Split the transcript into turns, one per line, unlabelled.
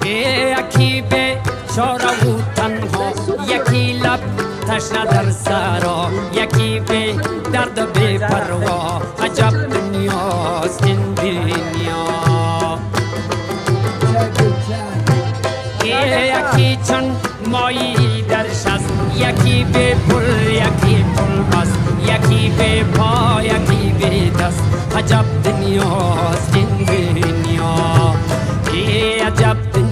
یکی به چاره و تنها، یکی لب تشنه در سرا، یکی به درد بی پروا. عجب دنیاست این دنیا. یکی چون مایی در شست، یکی به پل یکی پل بست، یکی به پا یکی به دست. عجب دنیاست این دنیا. عجب دنیا.